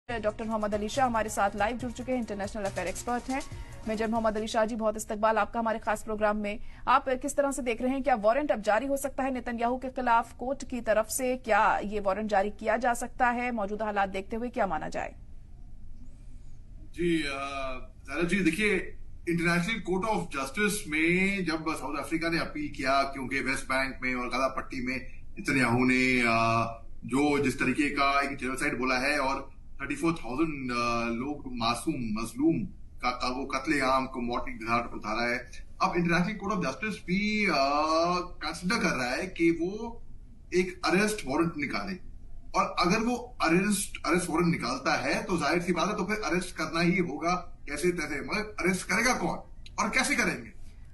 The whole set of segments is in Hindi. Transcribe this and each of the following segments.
डॉक्टर मोहम्मद अली शाह हमारे साथ लाइव जुड़ चुके हैं, इंटरनेशनल अफेयर एक्सपर्ट हैं। मेजर मोहम्मद अली शाह जी, बहुत इस्तकबाल आपका हमारे खास प्रोग्राम में। आप किस तरह से देख रहे हैं, क्या वारंट अब जारी हो सकता है नेतन्याहू के खिलाफ कोर्ट की तरफ से? क्या ये वारंट जारी किया जा सकता है? मौजूदा हालात देखते हुए क्या माना जाए? जी ज़ारा जी, देखिए, इंटरनेशनल कोर्ट ऑफ जस्टिस में जब साउथ अफ्रीका ने अपील किया, क्योंकि वेस्ट बैंक में और गाजा पट्टी में नेतन्याहू ने जो जिस तरीके का एक जेनोसाइड बोला है और 34,000 लोग मासूम मजलूम का वो कत्लेआम को मौत की घाट उतारा है। अब इंटरनेशनल कोर्ट ऑफ जस्टिस भी कंसिडर कर रहा है कि वो एक अरेस्ट वारंट निकाले, और अगर वो अरेस्ट वारंट निकालता है तो जाहिर सी बात है, तो फिर अरेस्ट करना ही होगा कैसे तैसे। मगर अरेस्ट करेगा कौन और कैसे करेंगे?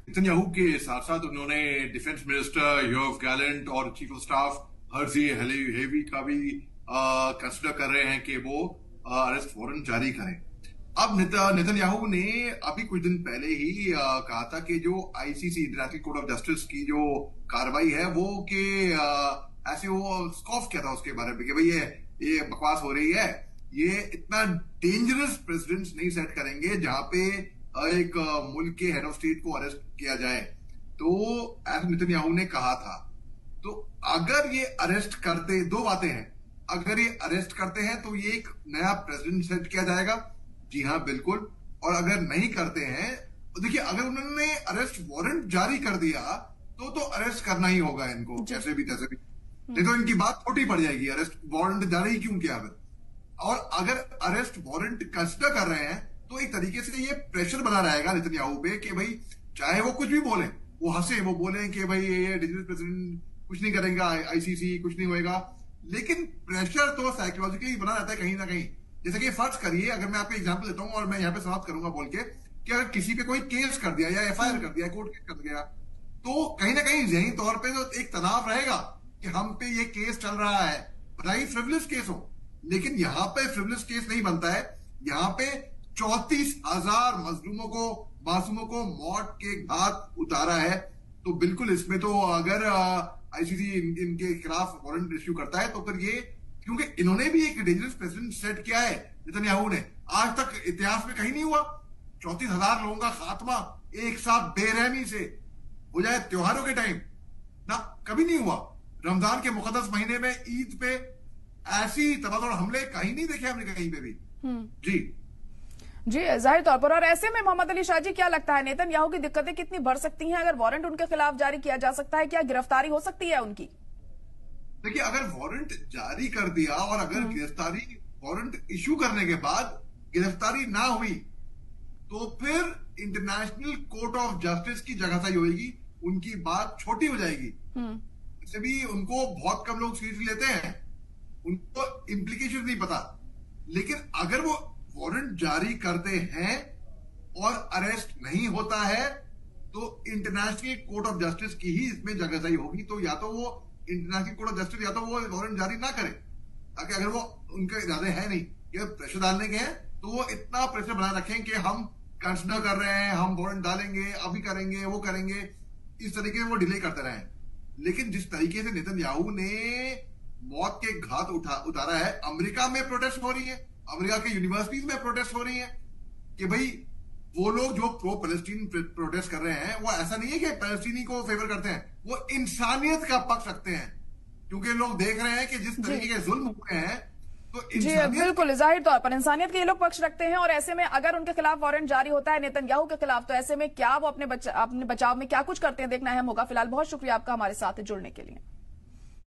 नेतन्याहू के साथ साथ उन्होंने डिफेंस मिनिस्टर योव गैलेंट और chief of staff Herzi Halevi का भी कंसिडर कर रहे हैं कि वो अरेस्ट वारंट जारी करें। अब नेतन्याहू ने अभी कुछ दिन पहले ही कहा था कि जो ICC international court of justice की जो कार्रवाई है वो कि ऐसे वो स्कॉफ किया था उसके बारे में कि भाई ये बकवास हो रही है, ये इतना डेंजरस प्रेसिडेंट नहीं सेट करेंगे जहां पे एक मुल्क के हेड ऑफ स्टेट को अरेस्ट किया जाए। तो ऐसा नेतन्याहू ने कहा था। तो अगर ये अरेस्ट करते, दो बातें हैं, अगर ये अरेस्ट करते हैं तो ये एक नया प्रेसिडेंट सेट किया जाएगा, जी हाँ बिल्कुल। और अगर नहीं करते हैं, देखिए, अगर उन्होंने अरेस्ट वारंट जारी कर दिया तो अरेस्ट करना ही होगा इनको, जैसे भी तैसे भी, नहीं तो इनकी बात छोटी पड़ जाएगी। अरेस्ट वारंट जारी क्यों किया फिर? और अगर अरेस्ट वारंट कंसिडर कर रहे हैं तो एक तरीके से ये प्रेशर बना रहेगा नेतन्याहू पे कि भाई चाहे वो कुछ भी बोले, वो हंसे, वो बोले कि भाई ये डिजिटल प्रेसिडेंट कुछ नहीं करेगा, आईसीसी कुछ नहीं होएगा, लेकिन प्रेशर तो साइकोलॉजिकली बना रहता है कहीं ना कहीं। जैसे कि फर्ज करिए, अगर मैं आपको एग्जांपल देता हूं और मैं यहाँ पे समाप्त करूंगा बोल के, कि अगर किसी पे कोई केस कर दिया या एफआईआर कर दिया, कोर्ट केस कर गया, तो कहीं ना कहीं ज़हनी तौर पे तो एक तनाव रहेगा कि हम पे ये केस चल रहा है, भले फ्रिवलेस केस हो। लेकिन यहाँ पे फ्रिवलेस केस नहीं बनता है, यहाँ पे 34,000 मजलूमों को, मासूमों को मौत के घाट उतारा है। तो बिल्कुल इसमें तो अगर आईसीसी इनके खिलाफ वारंट इश्यू करता है तो फिर ये, क्योंकि इन्होंने भी एक डेंजरस प्रेसिडेंट सेट किया है नेतन्याहू ने, आज तक इतिहास में कहीं नहीं हुआ। 34,000 लोगों का खात्मा एक साथ बेरहमी से हो जाए त्योहारों के टाइम, ना कभी नहीं हुआ। रमजान के मुकद्दस महीने में, ईद पे ऐसी तबादुल हमले कहीं नहीं देखे हमने, कहीं पे भी। जी जाहिर तौर पर। और ऐसे में मोहम्मद अली शाह जी, क्या लगता है नेतन्याहू की दिक्कतें कितनी बढ़ सकती हैं अगर वारंट उनके खिलाफ जारी किया जा सकता है? क्या गिरफ्तारी हो सकती है उनकी? देखिए, अगर वारंट जारी कर दिया और अगर गिरफ्तारी, वारंट इशू करने के बाद गिरफ्तारी ना हुई तो फिर इंटरनेशनल कोर्ट ऑफ जस्टिस की जगहसाई होगी, उनकी बात छोटी हो जाएगी। वैसे भी उनको बहुत कम लोग सीरियसली लेते हैं, उनको इम्प्लीकेशन नहीं पता। लेकिन अगर वो वारंट जारी करते हैं और अरेस्ट नहीं होता है तो इंटरनेशनल कोर्ट ऑफ जस्टिस की ही इसमें जगहसाई होगी। तो या तो वो इंटरनेशनल कोर्ट ऑफ जस्टिस या तो वो वारंट जारी ना करे, ताकि अगर वो उनके इरादे है नहीं कि प्रेशर डालने के हैं तो वो इतना प्रेशर बना रखें कि हम कंसिडर कर रहे हैं, हम वारंट डालेंगे, अभी करेंगे, वो करेंगे, इस तरीके से वो डिले करते रहें। लेकिन जिस तरीके से नेतन्याहू ने मौत के घाट उतारा है, अमेरिका में प्रोटेस्ट हो रही है, अमेरिका के यूनिवर्सिटीज में प्रोटेस्ट हो रही है कि भाई वो लोग जो प्रो पैलेस्टीन प्रोटेस्ट कर रहे हैं वो ऐसा नहीं है कि पैलेस्टीनी को फेवर करते हैं, वो इंसानियत का पक्ष रखते हैं, क्योंकि लोग देख रहे हैं कि जिस तरीके के जुल्म हुए हैं तो जी बिल्कुल, जाहिर तौर पर इंसानियत के ये लोग पक्ष रखते हैं। और ऐसे में अगर उनके खिलाफ वारंट जारी होता है नेतन्याहू के खिलाफ, तो ऐसे में क्या वो अपने बचाव में क्या कुछ करते हैं, देखना अहम होगा। फिलहाल बहुत शुक्रिया आपका हमारे साथ जुड़ने के लिए।